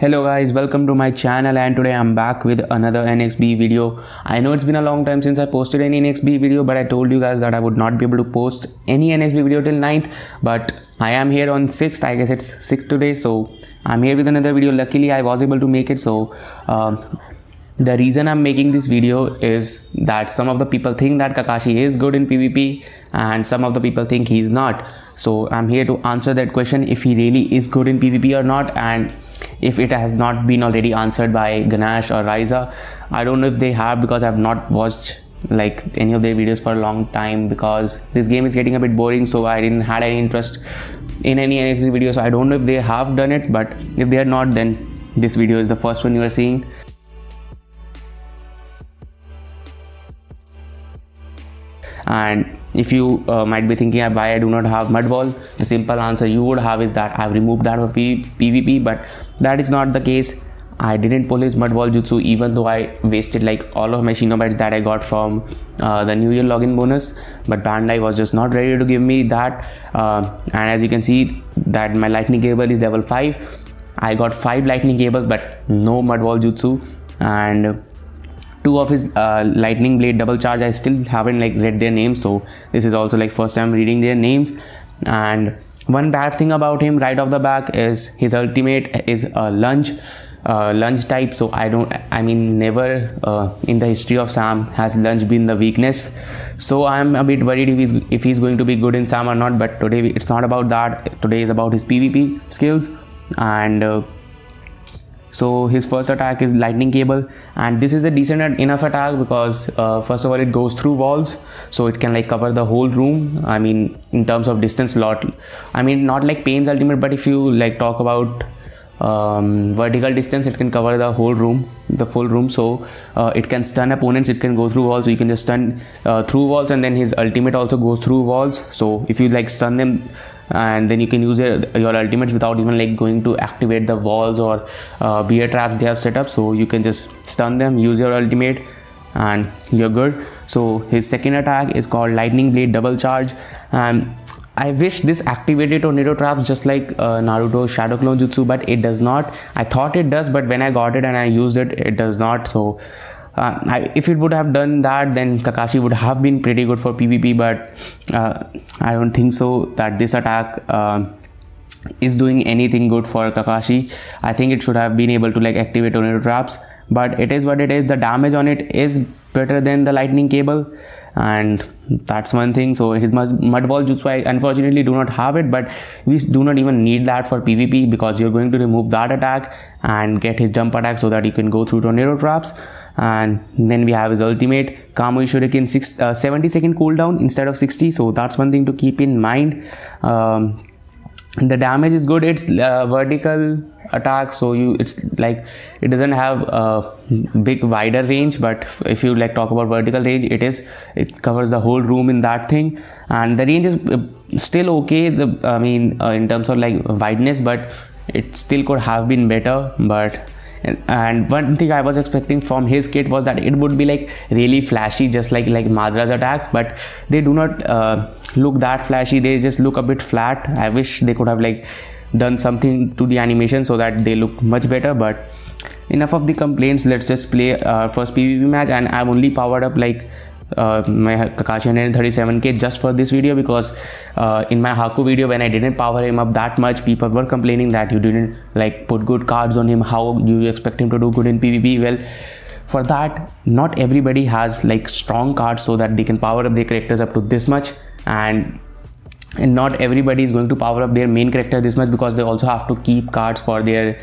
Hello guys, welcome to my channel, and today I'm back with another NXB video. I know it's been a long time since I posted any NXB video, but I told you guys that I would not be able to post any NXB video till 9th, but I am here on 6th. I guess it's 6th today, so I'm here with another video. Luckily I was able to make it. So the reason I'm making this video is that some of the people think that Kakashi is good in PvP and some of the people think he's not. So I'm here to answer that question, if he really is good in PvP or not, and if it has not been already answered by Ganesh or Ryza. I don't know if they have, because I've not watched like any of their videos for a long time, because this game is getting a bit boring, so I didn't had any interest in any NXT video. So I don't know if they have done it, but if they are not, then this video is the first one you are seeing. And if you might be thinking why I do not have mud wall, the simple answer you would have is that I've removed that for PvP, but that is not the case. I didn't pull his mud wall jutsu, even though I wasted like all of my Shinobites that I got from the New Year login bonus, but Bandai was just not ready to give me that. And as you can see that my lightning cable is level 5. I got 5 lightning cables but no mud wall jutsu, and 2 of his lightning blade double charge I still haven't like read their names, so this is also like first time reading their names. And one bad thing about him right off the back is his ultimate is a lunge type. So never in the history of Sam has lunge been the weakness, so I'm a bit worried if he's going to be good in Sam or not. But today it's not about that. Today is about his PvP skills. And so his first attack is lightning cable, and this is a decent enough attack because first of all it goes through walls, so it can like cover the whole room. I mean, in terms of distance, not like Pain's ultimate, but if you like talk about vertical distance, it can cover the whole room, the full room. So it can stun opponents, it can go through walls, so you can just stun through walls, and then his ultimate also goes through walls. So if you like stun them, and then you can use your ultimates without even like going to activate the walls or bear traps they have set up. So you can just stun them, use your ultimate, and you're good. So his second attack is called lightning blade double charge, and I wish this activated tornado traps just like Naruto shadow clone jutsu, but it does not. I thought it does, but when I got it and I used it, it does not. So if it would have done that, then Kakashi would have been pretty good for PvP, but I don't think so that this attack is doing anything good for Kakashi. I think it should have been able to like activate tornado traps, but it is what it is. The damage on it is better than the lightning cable, and that's one thing. So his mud wall jutsu, I unfortunately do not have it, but we do not even need that for PvP, because you're going to remove that attack and get his jump attack so that you can go through tornado traps. And then we have his ultimate Kamui Shuriken, 70-second cooldown instead of 60, so that's one thing to keep in mind. The damage is good. It's vertical attack, so it's like it doesn't have a big wider range, but if you like talk about vertical range, it covers the whole room in that thing. And the range is still okay, in terms of like wideness, but it still could have been better. But and one thing I was expecting from his kit was that it would be like really flashy, just like Madra's attacks, but they do not look that flashy. They just look a bit flat. I wish they could have like done something to the animation so that they look much better. But enough of the complaints, let's just play our first PvP match. And I've only powered up like my Kakashi 137k just for this video, because in my Haku video, when I didn't power him up that much, people were complaining that you didn't like put good cards on him. How do you expect him to do good in PvP? Well, for that, not everybody has like strong cards so that they can power up their characters up to this much, and not everybody is going to power up their main character this much, because they also have to keep cards for their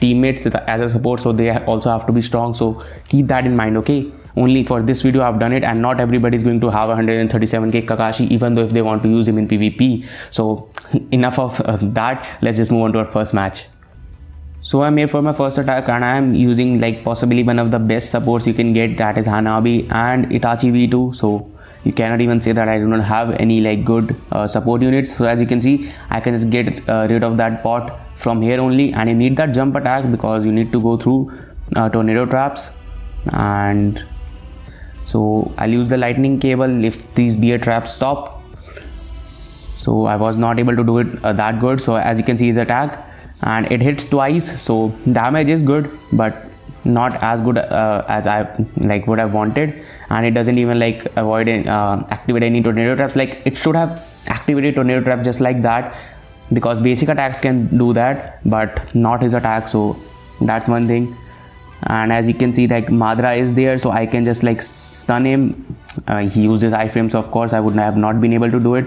teammates as a support, so they also have to be strong. So keep that in mind, okay? Only for this video I've done it, and not everybody is going to have 137k Kakashi, even though if they want to use him in PvP. So enough of that, let's just move on to our first match. So I'm here for my first attack, and I am using like possibly one of the best supports you can get, that is Hanabi and Itachi V2. So you cannot even say that I do not have any like good support units. So as you can see, I can just get rid of that bot from here only, and you need that jump attack because you need to go through tornado traps. And so I'll use the lightning cable if these bear traps stop. So I was not able to do it that good. So as you can see his attack, and it hits twice, so damage is good but not as good as I like would have wanted. And it doesn't even like avoid activate any tornado traps. Like it should have activated tornado trap just like that, because basic attacks can do that but not his attack. So that's one thing. And as you can see, like Madra is there, so I can just like stun him. He uses iframe, so of course I would have not been able to do it.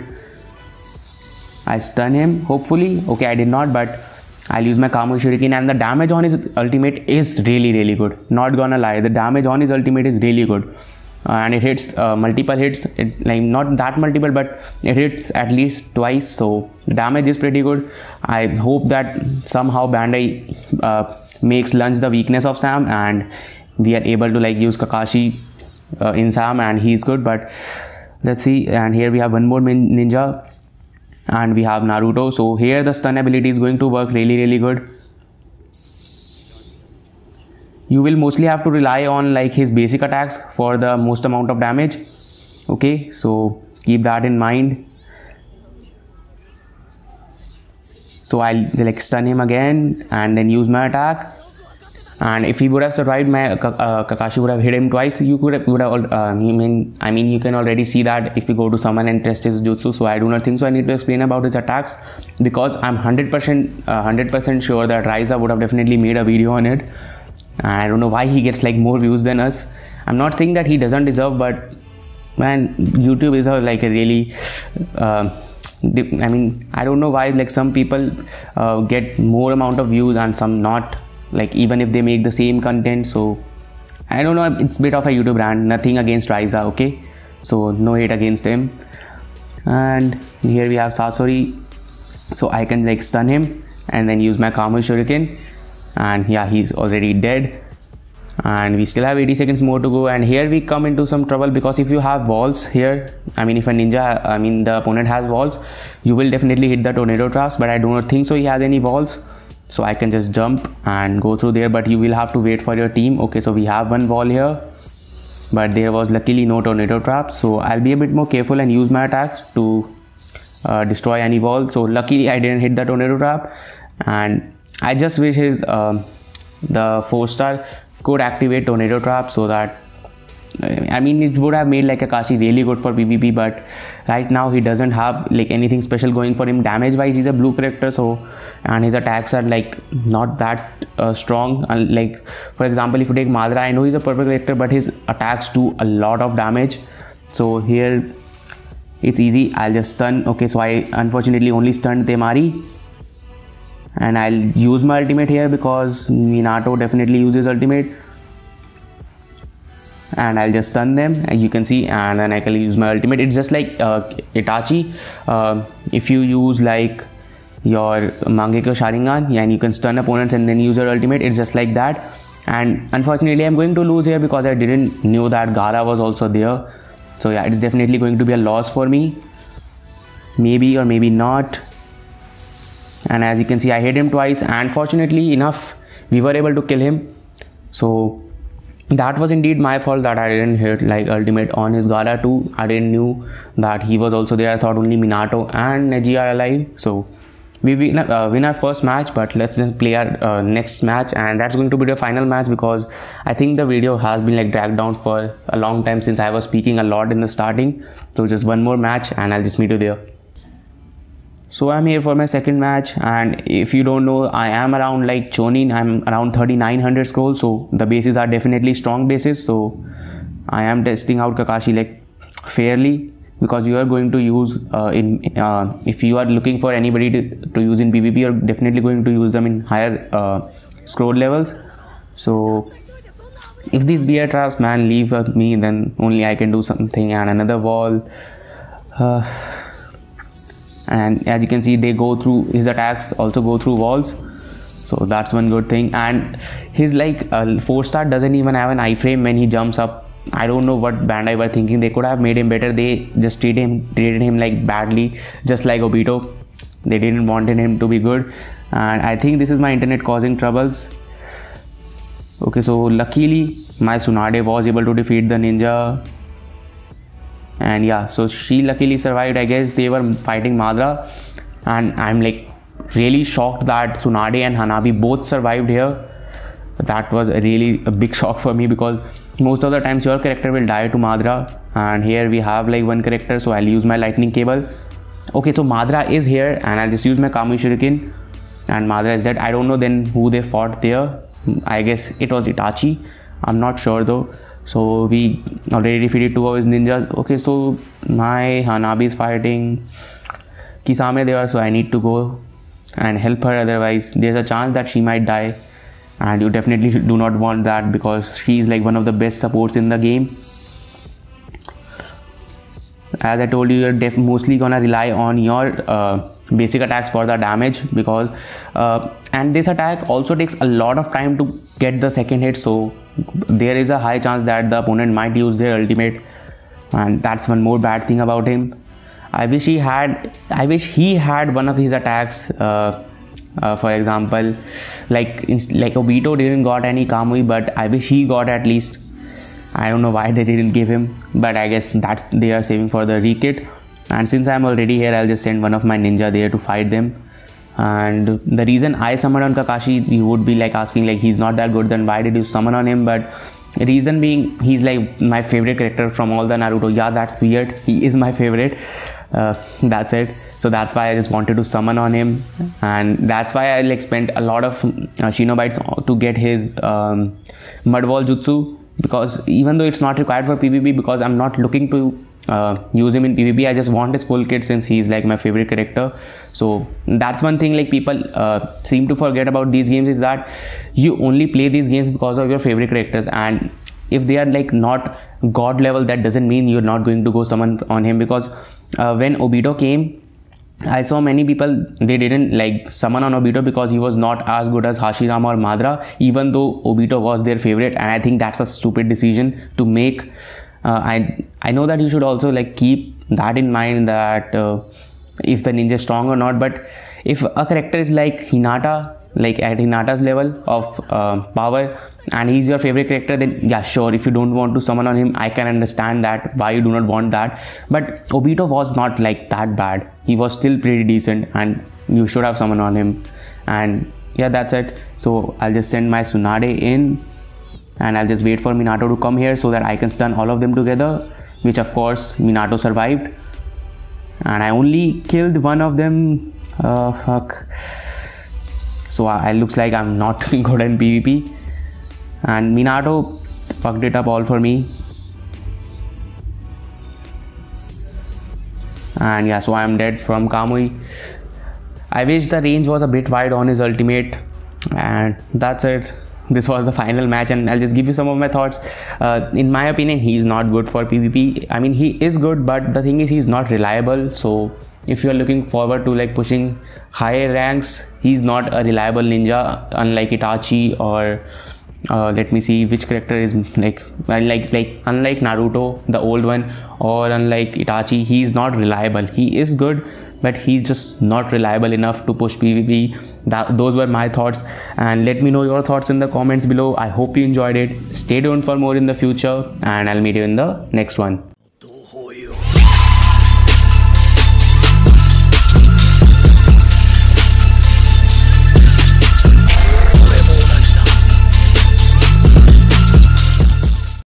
I stun him, hopefully. Okay, I did not, but I'll use my Kamo Shuriken, and the damage on his ultimate is really good. Not gonna lie, the damage on his ultimate is really good. And it hits multiple hits. It's like not that multiple, but it hits at least twice, so the damage is pretty good. I hope that somehow Bandai makes lunch the weakness of Sam, and we are able to like use Kakashi in Sam, and he's good. But let's see. And here we have one more ninja, and we have Naruto. So here the stun ability is going to work really good. You will mostly have to rely on like his basic attacks for the most amount of damage. Okay, so keep that in mind. So I'll like stun him again and then use my attack. And if he would have survived, my Kakashi would have hit him twice. You could have, I mean, you can already see that if we go to someone and test his jutsu. So I do not think so I need to explain about his attacks, because I'm 100% sure that Raiza would have definitely made a video on it. I don't know why he gets like more views than us. I'm not saying that he doesn't deserve, but man, YouTube is like a really I mean, I don't know why like some people get more amount of views and some not, like even if they make the same content. So I don't know, it's a bit of a YouTube brand. Nothing against Raiza, okay, so no hate against him. And here we have Sasori, so I can like stun him and then use my Kamo Shuriken. And yeah, he's already dead, and we still have 80 seconds more to go. And here we come into some trouble, because if you have walls here, I mean if a ninja, I mean the opponent has walls, you will definitely hit the tornado traps, but I do not think so he has any walls. So I can just jump and go through there, but you will have to wait for your team. Okay, so we have one wall here, but there was luckily no tornado traps, so I'll be a bit more careful and use my attacks to destroy any wall. So luckily I didn't hit the tornado trap, and I just wish his the 4-star could activate tornado trap, so that I mean it would have made like Kakashi really good for PvP. But right now he doesn't have like anything special going for him. Damage wise, he's a blue character, so, and his attacks are like not that strong. Like for example, if you take Madara, I know he's a purple character, but his attacks do a lot of damage. So here it's easy, I'll just stun. Okay, so I unfortunately only stunned Temari, and I'll use my ultimate here because Minato definitely uses ultimate, and I'll just stun them, and you can see, and then I can use my ultimate. It's just like Itachi, if you use like your Mangekyo Sharingan, and you can stun opponents and then use your ultimate. It's just like that. And unfortunately I'm going to lose here because I didn't know that Gaara was also there. So yeah, it's definitely going to be a loss for me, maybe or maybe not. And as you can see, I hit him twice, and fortunately enough we were able to kill him. So that was indeed my fault that I didn't hit like ultimate on his Gaara too. I didn't knew that he was also there. I thought only Minato and Neji are alive. So we win our first match, but let's just play our next match, and that's going to be the final match, because I think the video has been like dragged down for a long time since I was speaking a lot in the starting. So just one more match and I'll just meet you there. So I'm here for my second match, and if you don't know, I am around like Chonin, I'm around 3900 scrolls, so the bases are definitely strong bases. So I am testing out Kakashi like fairly, because you are going to use if you are looking for anybody to use in PvP, you're definitely going to use them in higher scroll levels. So if these bear traps, man, leave with me, then only I can do something. And another wall. And as you can see, they go through, his attacks also go through walls, so that's one good thing. And his like 4-star doesn't even have an iframe when he jumps up. I don't know what Bandai were thinking. They could have made him better. They just treated him like badly, just like Obito. They didn't want him to be good, and I think this is my internet causing troubles. Okay, so luckily my Tsunade was able to defeat the ninja. And yeah, so she luckily survived. I guess they were fighting Madara, and I'm like really shocked that Tsunade and Hanabi both survived here. That was really a big shock for me, because most of the times your character will die to Madara, and here we have like one character, so I'll use my lightning cable. Okay, so Madara is here and I'll just use my Kamui Shuriken, and Madara is dead. I don't know then who they fought there. I guess it was Itachi, I'm not sure though. So we already defeated 2 of his ninjas. Okay, so my Hanabi is fighting Kisame there, so I need to go and help her, otherwise there's a chance that she might die, and you definitely do not want that, because she is like one of the best supports in the game. As I told you, you're mostly gonna rely on your basic attacks for the damage, because and this attack also takes a lot of time to get the second hit, so there is a high chance that the opponent might use their ultimate, and that's one more bad thing about him. I wish he had one of his attacks, for example, like Obito didn't got any Kamui, but I wish he got at least. I don't know why they didn't give him, but I guess that's they are saving for the rekit. And since I'm already here, I'll just send one of my ninja there to fight them. And the reason I summoned on Kakashi, you would be like asking, like, he's not that good, then why did you summon on him? But the reason being, he's like my favorite character from all the Naruto. Yeah, that's weird, he is my favorite. That's it. So that's why I just wanted to summon on him, and that's why I like spent a lot of Shinobites to get his mud wall jutsu, because even though it's not required for PvP, because I'm not looking to use him in PvP, I just want his full kit since he's like my favorite character. So that's one thing like people seem to forget about these games, is that you only play these games because of your favorite characters, and if they are like not god level, that doesn't mean you're not going to go summon on him. Because when Obito came, I saw many people, they didn't like summon on Obito because he was not as good as Hashirama or Madara, even though Obito was their favorite, and I think that's a stupid decision to make. I know that you should also like keep that in mind, that if the ninja is strong or not, but if a character is like Hinata, like at Hinata's level of power, and he's your favorite character, then yeah, sure, if you don't want to summon on him, I can understand that why you do not want that. But Obito was not like that bad, he was still pretty decent, and you should have summoned on him. And yeah, that's it. So I'll just send my Tsunade in, and I'll just wait for Minato to come here so that I can stun all of them together, which of course Minato survived, and I only killed one of them. Fuck. So it looks like I'm not good in PvP, and Minato fucked it up all for me. And yeah, so I'm dead from Kamui. I wish the range was a bit wide on his ultimate, and that's it. This was the final match, and I'll just give you some of my thoughts. In my opinion, he's not good for PvP. I mean, he is good, but the thing is, he's not reliable. So if you're looking forward to like pushing higher ranks, he's not a reliable ninja, unlike Itachi or let me see which character is like unlike Naruto, the old one, or unlike Itachi, he's not reliable. He is good, but he's just not reliable enough to push PvP. Those were my thoughts, and let me know your thoughts in the comments below. I hope you enjoyed it. Stay tuned for more in the future, and I'll meet you in the next one.